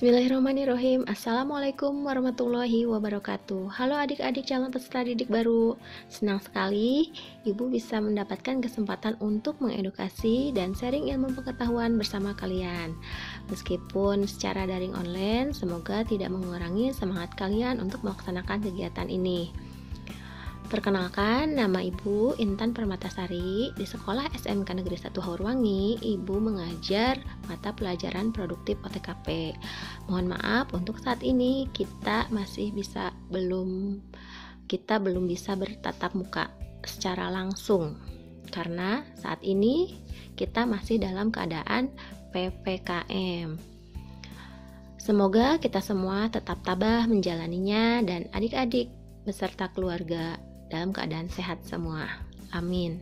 Bismillahirrahmanirrahim. Assalamualaikum warahmatullahi wabarakatuh. Halo adik-adik calon peserta didik baru. Senang sekali Ibu bisa mendapatkan kesempatan untuk mengedukasi dan sharing ilmu pengetahuan bersama kalian. Meskipun secara daring online, semoga tidak mengurangi semangat kalian untuk melaksanakan kegiatan ini. Perkenalkan, nama Ibu Intan Permatasari. Di Sekolah SMK Negeri 1 Haurwangi, Ibu mengajar mata pelajaran produktif OTKP. Mohon maaf, untuk saat ini kita belum bisa bertatap muka secara langsung karena saat ini kita masih dalam keadaan PPKM. Semoga kita semua tetap tabah menjalaninya dan adik-adik beserta keluarga dalam keadaan sehat semua. Amin.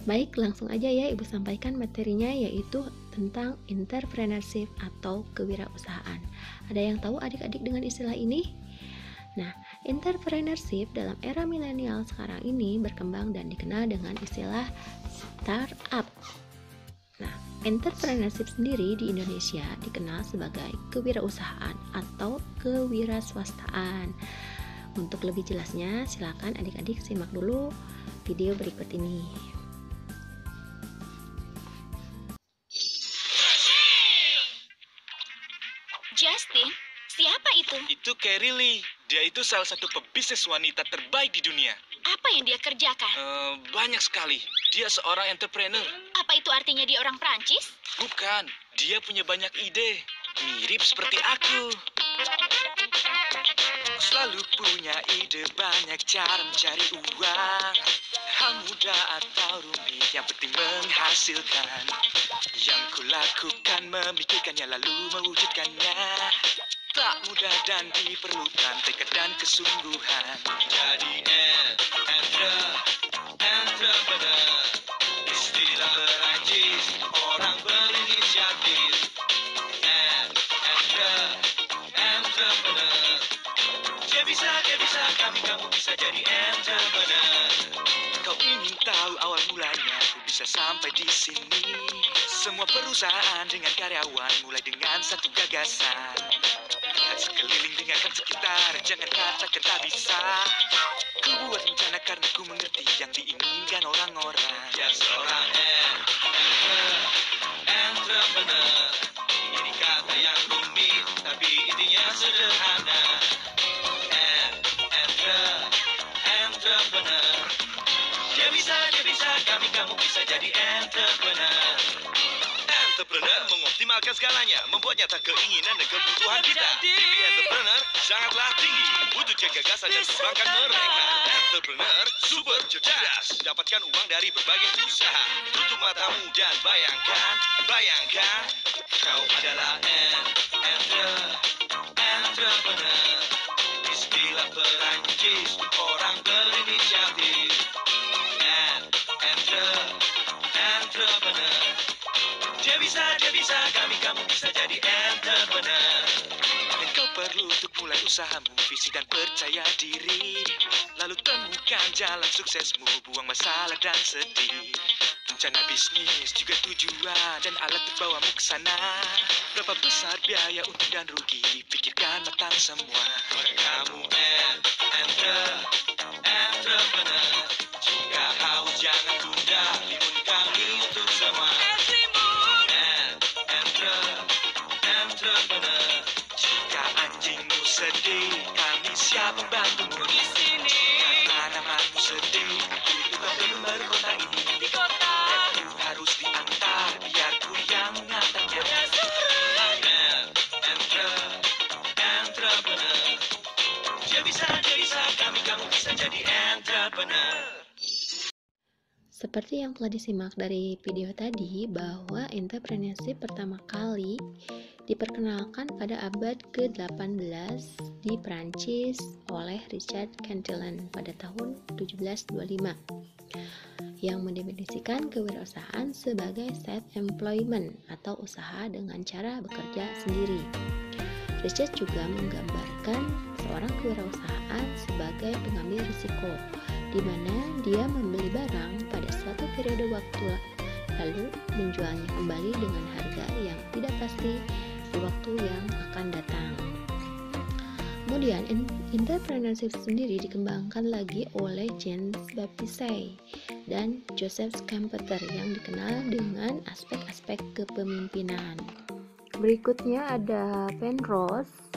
Baik, langsung aja ya Ibu sampaikan materinya, yaitu tentang entrepreneurship atau kewirausahaan. Ada yang tahu adik-adik dengan istilah ini? Nah, entrepreneurship dalam era milenial sekarang ini berkembang dan dikenal dengan istilah startup. Nah, entrepreneurship sendiri di Indonesia dikenal sebagai kewirausahaan atau kewiraswastaan. Untuk lebih jelasnya, silakan adik-adik simak dulu video berikut ini. Justin, siapa itu? Itu Carrie Lee. Dia itu salah satu pebisnis wanita terbaik di dunia. Apa yang dia kerjakan? Banyak sekali. Dia seorang entrepreneur. Apa itu artinya dia orang Prancis? Bukan, dia punya banyak ide. Mirip seperti aku. Selalu punya ide, banyak cara mencari uang. Hal mudah atau rumit, yang penting menghasilkan. Yang kulakukan memikirkannya lalu mewujudkannya. Tak mudah dan diperlukan tekad dan kesungguhan. Jadi entrepreneur, istilah Perancis, orang berinisiatif. Entrepreneur, dia bisa, kamu bisa jadi entrepreneur. Kau ingin tahu awal mulanya, aku bisa sampai di sini. Semua perusahaan dengan karyawan mulai dengan satu gagasan. Lihat sekeliling, dengarkan sekitar, jangan katakan tak bisa. Ku buat rencana karena ku mengerti yang diinginkan orang-orang. Ya seorang entrepreneur. Ini kata yang rumit, tapi intinya sederhana. Entrepreneur. Dia bisa, kamu bisa jadi entrepreneur. Entrepreneur mengoptimalkan segalanya, membuat nyata keinginan dan kebutuhan kita. Mimpi entrepreneur sangatlah tinggi, butuh gagasan dan kembangkan mereka. Entrepreneur super cerdas, dapatkan uang dari berbagai usaha. Tutup matamu dan bayangkan, kau adalah entrepreneur. Istilah Perancis, orang berinisiatif. Entrepreneur. Dia bisa, kamu bisa jadi entrepreneur. Dan kau perlu untuk mulai usahamu, visi dan percaya diri. Lalu temukan jalan suksesmu, buang masalah dan sedih. Rencana bisnis juga tujuan dan alat terbawamu ke sana. Berapa besar biaya untung dan rugi, pikirkan matang semua. Kamu entrepreneur. Jika haus jangan tunda, limun kami untuk semua. Entrepreneur. Jika anjingmu sedih, kami siap membantumu di sini. Jika tanamanmu sedih, itu belum baru kota ini. Di kota ku harus diantar, biar ku yang mengantarnya. Entrepreneur. Dia bisa, kamu bisa jadi entrepreneur. Seperti yang telah disimak dari video tadi, bahwa entrepreneurship pertama kali diperkenalkan pada abad ke-18 di Prancis oleh Richard Cantillon pada tahun 1725 yang mendefinisikan kewirausahaan sebagai self-employment atau usaha dengan cara bekerja sendiri. Richard juga menggambarkan seorang kewirausahaan sebagai pengambil risiko, di mana dia membeli barang pada suatu periode waktu lalu menjualnya kembali dengan harga yang tidak pasti di waktu waktu yang akan datang. Kemudian entrepreneurship sendiri dikembangkan lagi oleh James Baptiste dan Joseph Schumpeter yang dikenal dengan aspek-aspek kepemimpinan. Berikutnya ada Penrose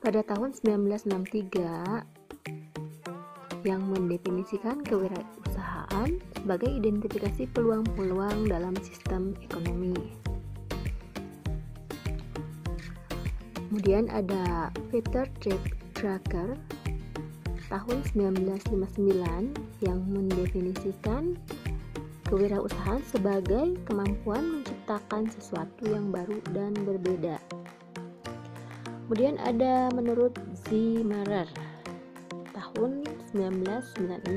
pada tahun 1963 yang mendefinisikan kewirausahaan sebagai identifikasi peluang-peluang dalam sistem ekonomi. Kemudian ada Peter Drucker tahun 1959 yang mendefinisikan kewirausahaan sebagai kemampuan menciptakan sesuatu yang baru dan berbeda. Kemudian ada menurut Zimmerer tahun 1996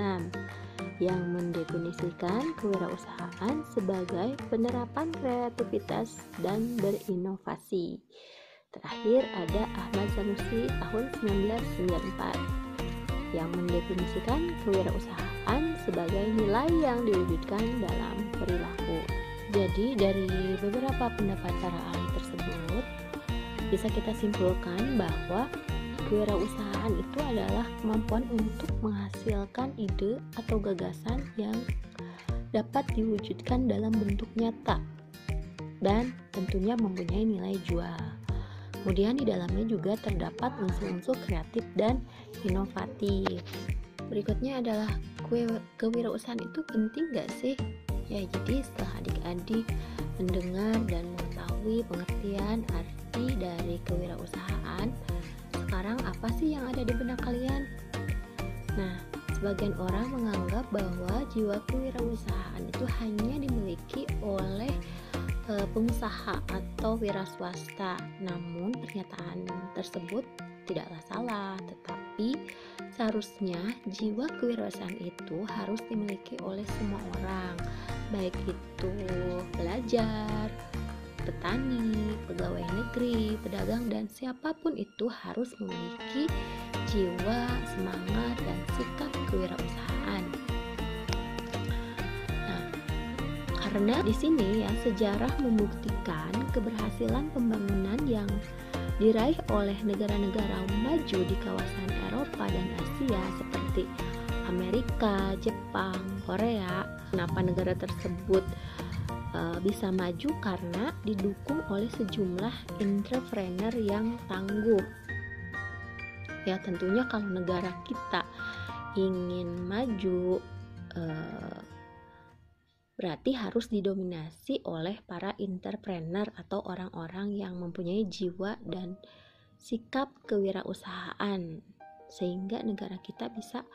yang mendefinisikan kewirausahaan sebagai penerapan kreativitas dan berinovasi. Terakhir ada Ahmad Sanusi tahun 1994 yang mendefinisikan kewirausahaan sebagai nilai yang diwujudkan dalam perilaku. Jadi dari beberapa pendapat para ahli tersebut bisa kita simpulkan bahwa kewirausahaan itu adalah kemampuan untuk menghasilkan ide atau gagasan yang dapat diwujudkan dalam bentuk nyata dan tentunya mempunyai nilai jual. Kemudian di dalamnya juga terdapat unsur-unsur kreatif dan inovatif. Berikutnya adalah kewirausahaan itu penting gak sih? Ya, jadi setelah adik-adik mendengar dan mengetahui pengertian arti dari kewirausahaan, sekarang apa sih yang ada di benak kalian? Nah, sebagian orang menganggap bahwa jiwa kewirausahaan itu hanya dimiliki oleh pengusaha atau wira swasta. Namun pernyataan tersebut tidaklah salah, tetapi seharusnya jiwa kewirausahaan itu harus dimiliki oleh semua orang, baik itu pelajar, petani, pegawai negeri, pedagang, dan siapapun itu harus memiliki jiwa, semangat, dan sikap kewirausahaan. Karena di sini ya sejarah membuktikan keberhasilan pembangunan yang diraih oleh negara-negara maju di kawasan Eropa dan Asia seperti Amerika, Jepang, Korea. Kenapa negara tersebut bisa maju? Karena didukung oleh sejumlah entrepreneur yang tangguh. Ya tentunya kalau negara kita ingin maju berarti harus didominasi oleh para entrepreneur atau orang-orang yang mempunyai jiwa dan sikap kewirausahaan sehingga negara kita bisa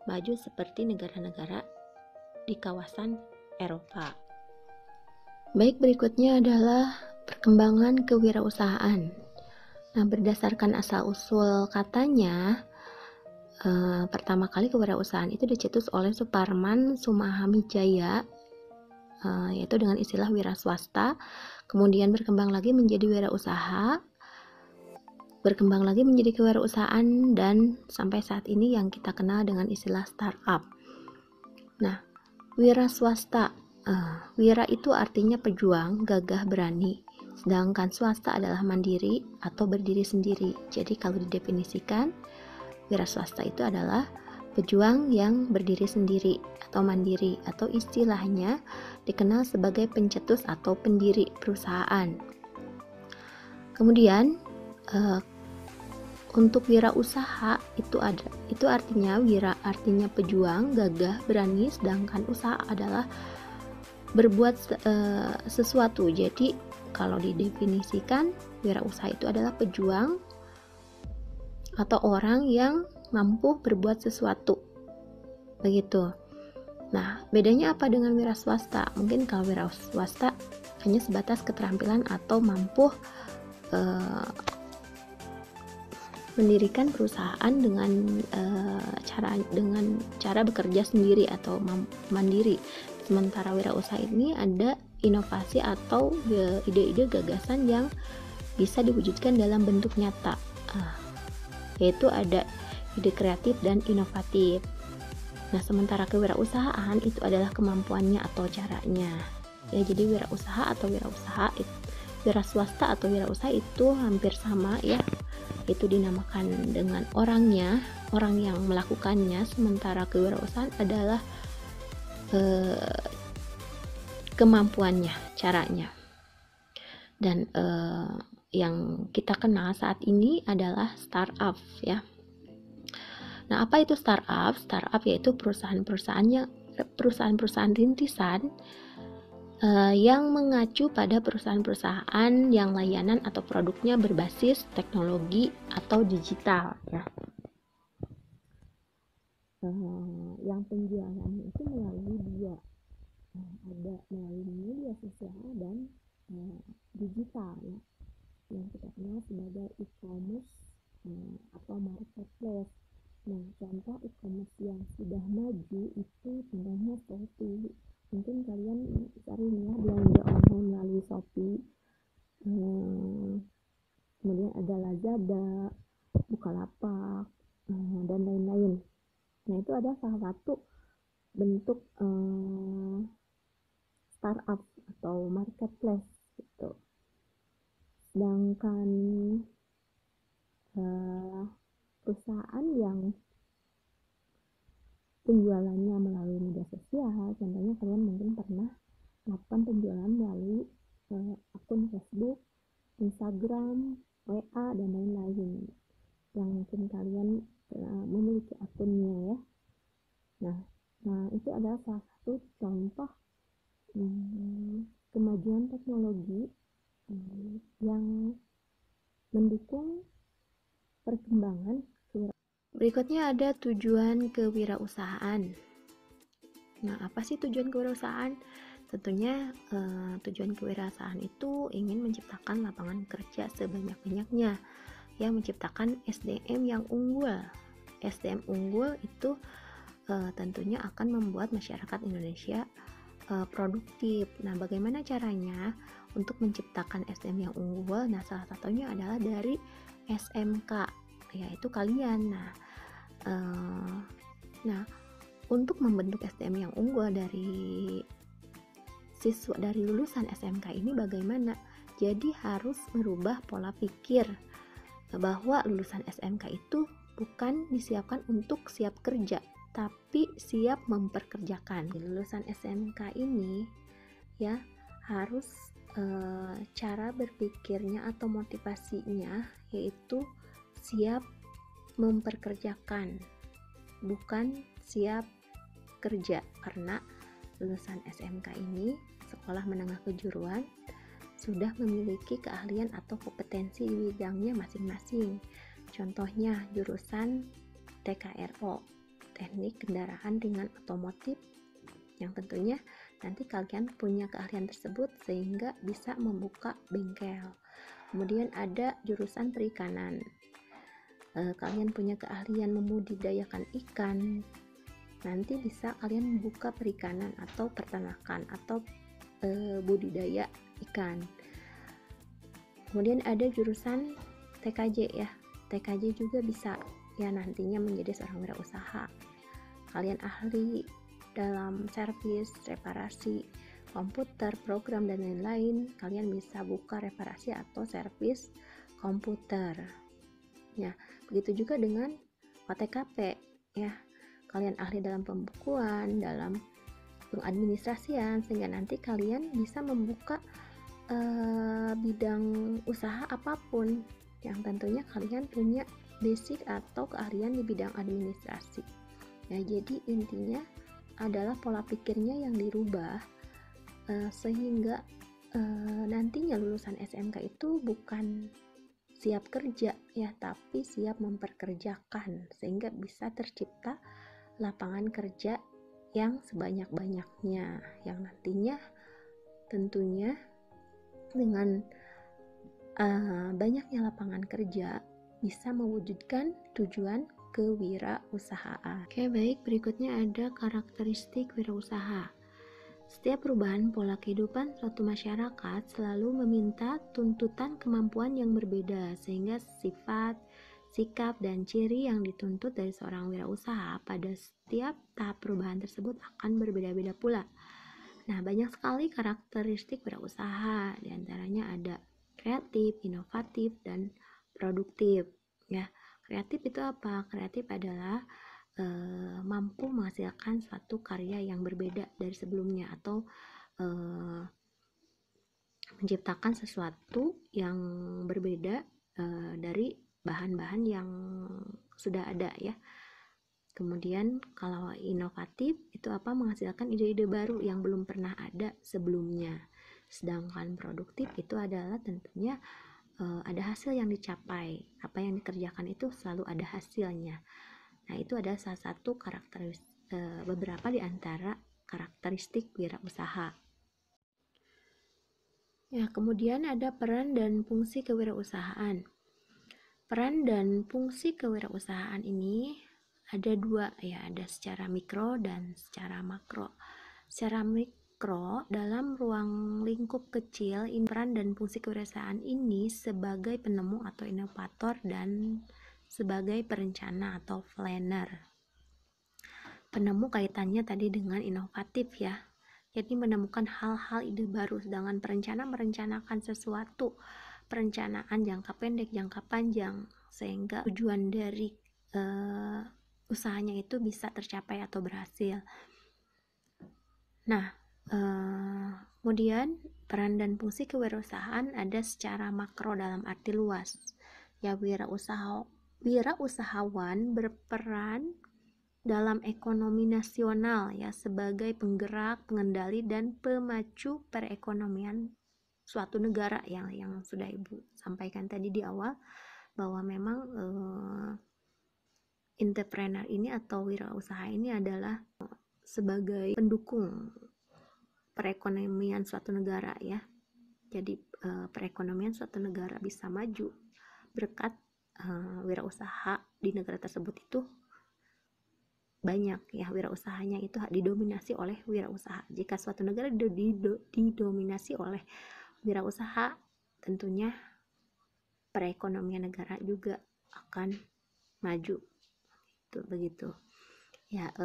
maju seperti negara-negara di kawasan Eropa. Baik, berikutnya adalah perkembangan kewirausahaan. Nah, berdasarkan asal-usul katanya, pertama kali kewirausahaan itu dicetus oleh Suparman Sumahamidzaya, yaitu dengan istilah wira swasta, kemudian berkembang lagi menjadi wirausaha, berkembang lagi menjadi kewirausahaan, dan sampai saat ini yang kita kenal dengan istilah startup. Nah, wira swasta, wira itu artinya pejuang, gagah, berani, sedangkan swasta adalah mandiri atau berdiri sendiri. Jadi kalau didefinisikan, wira swasta itu adalah pejuang yang berdiri sendiri atau mandiri, atau istilahnya dikenal sebagai pencetus atau pendiri perusahaan. Kemudian untuk wirausaha itu artinya wira artinya pejuang, gagah, berani, sedangkan usaha adalah berbuat sesuatu. Jadi kalau didefinisikan, wirausaha itu adalah pejuang atau orang yang mampu berbuat sesuatu, begitu. Nah, bedanya apa dengan wira swasta? Mungkin kalau wira swasta hanya sebatas keterampilan atau mampu mendirikan perusahaan dengan cara bekerja sendiri atau mandiri. Sementara wirausaha ini ada inovasi atau ide-ide gagasan yang bisa diwujudkan dalam bentuk nyata, yaitu ada ide kreatif dan inovatif. Nah, sementara kewirausahaan itu adalah kemampuannya atau caranya. Ya, jadi wirausaha atau wirausaha wira swasta atau wirausaha itu hampir sama ya, itu dinamakan dengan orangnya, orang yang melakukannya, sementara kewirausahaan adalah kemampuannya, caranya. Dan yang kita kenal saat ini adalah startup ya. Nah, apa itu startup? Startup yaitu perusahaan-perusahaan rintisan yang mengacu pada perusahaan-perusahaan yang layanan atau produknya berbasis teknologi atau digital ya. Yang penjualannya itu melalui dua, ada melalui media sosial dan digital ya, yang kita kenal sebagai e-commerce atau marketplace. Nah, contoh e-commerce yang sudah maju itu contohnya Shopee. Mungkin kalian sering ya belanja online melalui Shopee. Kemudian ada Lazada, Bukalapak, dan lain-lain. Nah, itu ada salah satu bentuk startup atau marketplace gitu. Sedangkan perusahaan yang penjualannya melalui media sosial, contohnya kalian mungkin pernah melakukan penjualan melalui akun Facebook, Instagram, WA, dan lain-lain yang mungkin kalian memiliki akunnya ya. Nah, itu adalah salah satu contoh kemajuan teknologi yang mendukung perkembangan. Berikutnya ada tujuan kewirausahaan. Nah, apa sih tujuan kewirausahaan? Tentunya tujuan kewirausahaan itu ingin menciptakan lapangan kerja sebanyak-banyaknya, yang menciptakan SDM yang unggul. SDM unggul itu tentunya akan membuat masyarakat Indonesia produktif. Nah, bagaimana caranya untuk menciptakan SDM yang unggul? Nah, salah satunya adalah dari SMK, yaitu kalian. Nah, untuk membentuk SDM yang unggul dari siswa, dari lulusan SMK ini bagaimana? Jadi harus merubah pola pikir bahwa lulusan SMK itu bukan disiapkan untuk siap kerja, tapi siap memperkerjakan. Lulusan SMK ini ya harus cara berpikirnya atau motivasinya yaitu siap memperkerjakan, bukan siap kerja, karena lulusan SMK ini, sekolah menengah kejuruan, sudah memiliki keahlian atau kompetensi di bidangnya masing-masing. Contohnya jurusan TKRO, teknik kendaraan ringan otomotif, yang tentunya nanti kalian punya keahlian tersebut sehingga bisa membuka bengkel. Kemudian ada jurusan perikanan, kalian punya keahlian membudidayakan ikan, nanti bisa kalian membuka perikanan atau peternakan atau budidaya ikan. Kemudian ada jurusan TKJ ya, TKJ juga bisa ya nantinya menjadi seorang wirausaha. Kalian ahli dalam servis, reparasi komputer, program, dan lain-lain, kalian bisa buka reparasi atau servis komputer. Ya, begitu juga dengan OTKP ya. Kalian ahli dalam pembukuan, dalam pengadministrasian, sehingga nanti kalian bisa membuka bidang usaha apapun yang tentunya kalian punya basic atau keahlian di bidang administrasi. Ya, jadi intinya adalah pola pikirnya yang dirubah sehingga nantinya lulusan SMK itu bukan siap kerja ya, tapi siap memperkerjakan, sehingga bisa tercipta lapangan kerja yang sebanyak-banyaknya, yang nantinya tentunya dengan banyaknya lapangan kerja bisa mewujudkan tujuan kewirausahaan. Oke, baik, berikutnya ada karakteristik wirausaha. Setiap perubahan pola kehidupan suatu masyarakat selalu meminta tuntutan kemampuan yang berbeda, sehingga sifat, sikap, dan ciri yang dituntut dari seorang wirausaha pada setiap tahap perubahan tersebut akan berbeda-beda pula. Nah, banyak sekali karakteristik wirausaha, diantaranya ada kreatif, inovatif, dan produktif. Ya, kreatif itu apa? Kreatif adalah mampu menghasilkan suatu karya yang berbeda dari sebelumnya, atau menciptakan sesuatu yang berbeda dari bahan-bahan yang sudah ada ya. Kemudian kalau inovatif itu apa? Menghasilkan ide-ide baru yang belum pernah ada sebelumnya. Sedangkan produktif itu adalah tentunya ada hasil yang dicapai. Apa yang dikerjakan itu selalu ada hasilnya. Nah, itu adalah salah satu beberapa di antara karakteristik wirausaha. Ya, kemudian ada peran dan fungsi kewirausahaan. Peran dan fungsi kewirausahaan ini ada dua ya, ada secara mikro dan secara makro. Secara mikro, dalam ruang lingkup kecil, peran dan fungsi kewirausahaan ini sebagai penemu atau inovator dan sebagai perencana atau planner. Penemu kaitannya tadi dengan inovatif ya, jadi menemukan hal-hal ide baru, sedangkan perencana merencanakan sesuatu, perencanaan jangka pendek, jangka panjang, sehingga tujuan dari usahanya itu bisa tercapai atau berhasil. Nah, kemudian peran dan fungsi kewirausahaan ada secara makro dalam arti luas. Ya, wirausahawan berperan dalam ekonomi nasional ya, sebagai penggerak, pengendali, dan pemacu perekonomian suatu negara yang sudah Ibu sampaikan tadi di awal, bahwa memang entrepreneur ini atau wirausaha ini adalah sebagai pendukung perekonomian suatu negara ya. Jadi perekonomian suatu negara bisa maju berkat wirausaha di negara tersebut itu banyak ya, wirausahanya itu didominasi oleh wirausaha. Jika suatu negara didominasi oleh wirausaha, tentunya perekonomian negara juga akan maju. Itu begitu. Ya,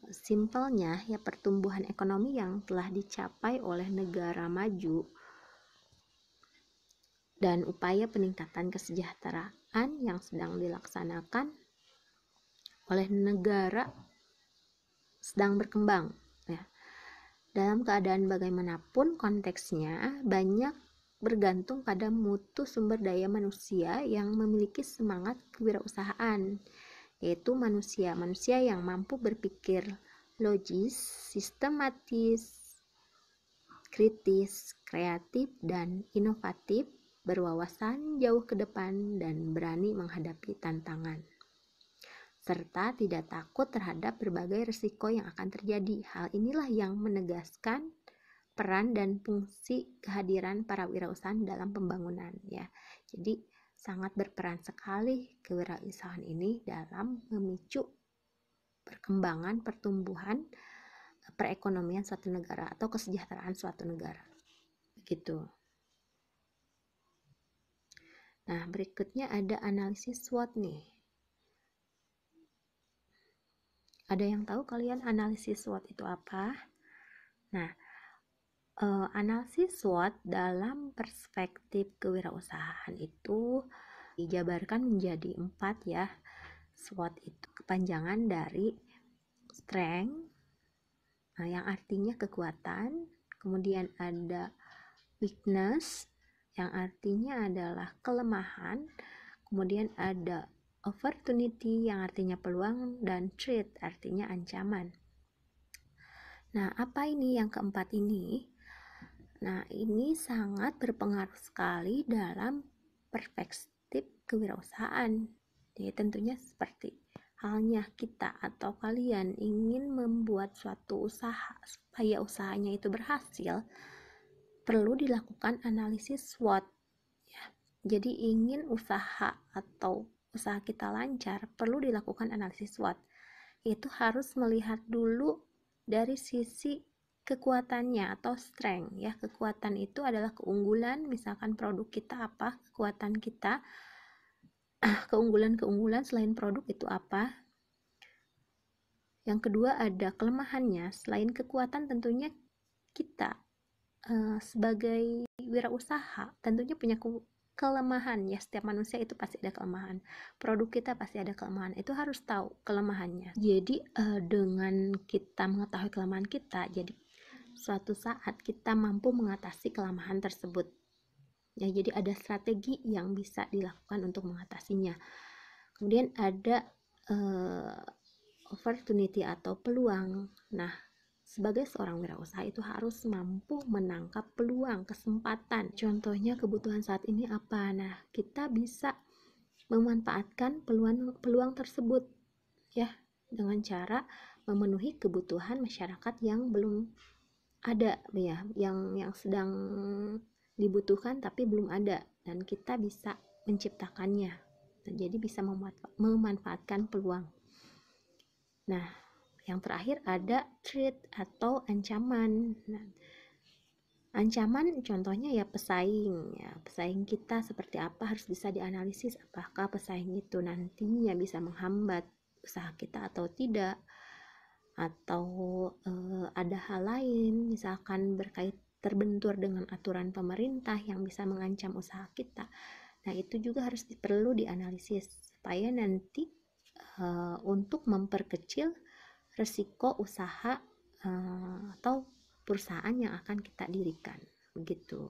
simpelnya ya, pertumbuhan ekonomi yang telah dicapai oleh negara maju dan upaya peningkatan kesejahteraan yang sedang dilaksanakan oleh negara sedang berkembang ya. Dalam keadaan bagaimanapun konteksnya, banyak bergantung pada mutu sumber daya manusia yang memiliki semangat kewirausahaan, yaitu manusia yang mampu berpikir logis, sistematis, kritis, kreatif, dan inovatif, berwawasan jauh ke depan, dan berani menghadapi tantangan, serta tidak takut terhadap berbagai risiko yang akan terjadi. Hal inilah yang menegaskan peran dan fungsi kehadiran para wirausahaan dalam pembangunan ya. Jadi sangat berperan sekali kewirausahaan ini dalam memicu perkembangan, pertumbuhan perekonomian suatu negara atau kesejahteraan suatu negara. Begitu. Nah, berikutnya ada analisis SWOT nih. Ada yang tahu kalian analisis SWOT itu apa? Nah, analisis SWOT dalam perspektif kewirausahaan itu dijabarkan menjadi 4 ya. SWOT itu kepanjangan dari strength, yang artinya kekuatan, kemudian ada weakness, yang artinya adalah kelemahan, kemudian ada opportunity yang artinya peluang, dan threat artinya ancaman. Nah, apa ini yang keempat ini? Nah, ini sangat berpengaruh sekali dalam perspektif kewirausahaan. Jadi tentunya seperti halnya kita atau kalian ingin membuat suatu usaha supaya usahanya itu berhasil, perlu dilakukan analisis SWOT ya. Jadi ingin usaha atau usaha kita lancar, perlu dilakukan analisis SWOT. Itu harus melihat dulu dari sisi kekuatannya atau strength ya. Kekuatan itu adalah keunggulan, misalkan produk kita apa kekuatan kita, keunggulan selain produk itu apa. Yang kedua ada kelemahannya, selain kekuatan tentunya kita sebagai wirausaha tentunya punya kelemahan ya. Setiap manusia itu pasti ada kelemahan, produk kita pasti ada kelemahan, itu harus tahu kelemahannya. Jadi dengan kita mengetahui kelemahan kita, jadi suatu saat kita mampu mengatasi kelemahan tersebut ya. Jadi ada strategi yang bisa dilakukan untuk mengatasinya. Kemudian ada opportunity atau peluang. Nah, sebagai seorang wirausaha itu harus mampu menangkap peluang, kesempatan. Contohnya kebutuhan saat ini apa? Nah, kita bisa memanfaatkan peluang tersebut ya, dengan cara memenuhi kebutuhan masyarakat yang belum ada ya, yang sedang dibutuhkan tapi belum ada, dan kita bisa menciptakannya. Nah, jadi bisa memanfaatkan peluang. Nah, yang terakhir ada threat atau ancaman. Nah, ancaman contohnya ya pesaing. Ya, pesaing kita seperti apa harus bisa dianalisis, apakah pesaing itu nantinya bisa menghambat usaha kita atau tidak, atau ada hal lain misalkan terbentur dengan aturan pemerintah yang bisa mengancam usaha kita. Nah, itu juga harus perlu dianalisis supaya nanti untuk memperkecil resiko usaha atau perusahaan yang akan kita dirikan, begitu.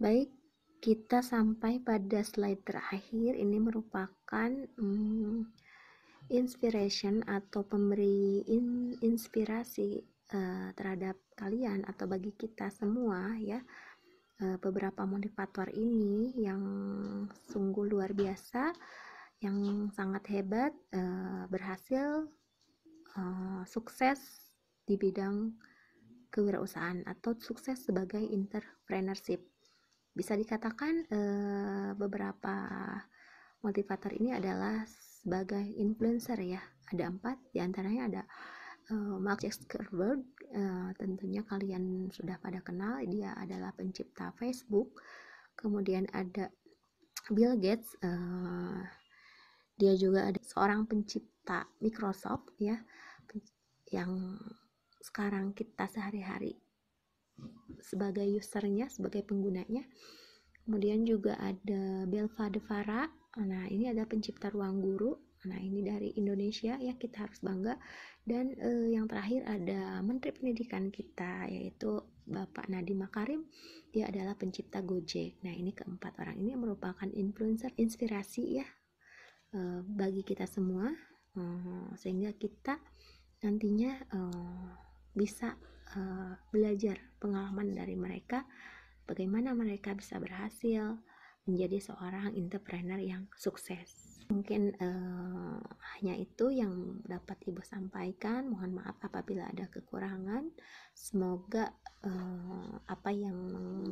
Baik, kita sampai pada slide terakhir. Ini merupakan inspiration atau pemberi inspirasi terhadap kalian atau bagi kita semua ya. Beberapa motivator ini yang sungguh luar biasa, yang sangat hebat, berhasil sukses di bidang kewirausahaan atau sukses sebagai entrepreneurship. Bisa dikatakan beberapa motivator ini adalah sebagai influencer ya. Ada 4, diantaranya ada Mark Zuckerberg, tentunya kalian sudah pada kenal, dia adalah pencipta Facebook. Kemudian ada Bill Gates, dia juga ada seorang pencipta Microsoft ya, yang sekarang kita sehari-hari sebagai usernya, sebagai penggunanya. Kemudian juga ada Belva Devara. Nah, ini adalah pencipta Ruang Guru. Nah, ini dari Indonesia ya, kita harus bangga. Dan yang terakhir ada Menteri Pendidikan kita, yaitu Bapak Nadiem Makarim. Dia adalah pencipta Gojek. Nah, ini keempat orang ini merupakan influencer, inspirasi ya bagi kita semua, sehingga kita nantinya bisa belajar pengalaman dari mereka, bagaimana mereka bisa berhasil menjadi seorang entrepreneur yang sukses. Mungkin hanya itu yang dapat Ibu sampaikan. Mohon maaf apabila ada kekurangan. Semoga apa yang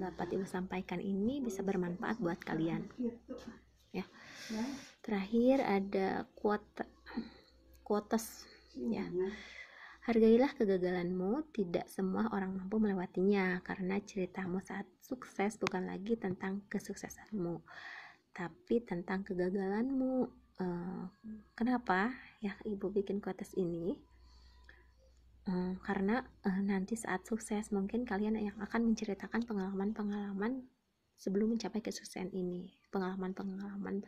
dapat Ibu sampaikan ini bisa bermanfaat buat kalian ya. Terakhir ada quotes ya. Hargailah kegagalanmu, tidak semua orang mampu melewatinya, karena ceritamu saat sukses bukan lagi tentang kesuksesanmu, tapi tentang kegagalanmu. Kenapa ya Ibu bikin quotes ini? Karena nanti saat sukses mungkin kalian yang akan menceritakan pengalaman-pengalaman sebelum mencapai kesuksesan ini, pengalaman-pengalaman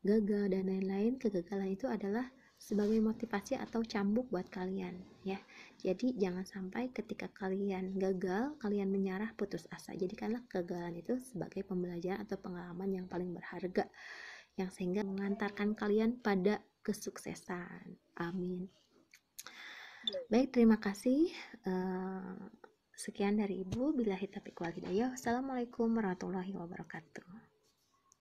gagal dan lain-lain. Kegagalan itu adalah sebagai motivasi atau cambuk buat kalian ya. Jadi jangan sampai ketika kalian gagal, kalian menyerah, putus asa. Jadikanlah kegagalan itu sebagai pembelajaran atau pengalaman yang paling berharga, yang sehingga mengantarkan kalian pada kesuksesan. Amin. Baik, terima kasih. Sekian dari Ibu. Billahi taufiq wal hidayah. Wassalamualaikum warahmatullahi wabarakatuh.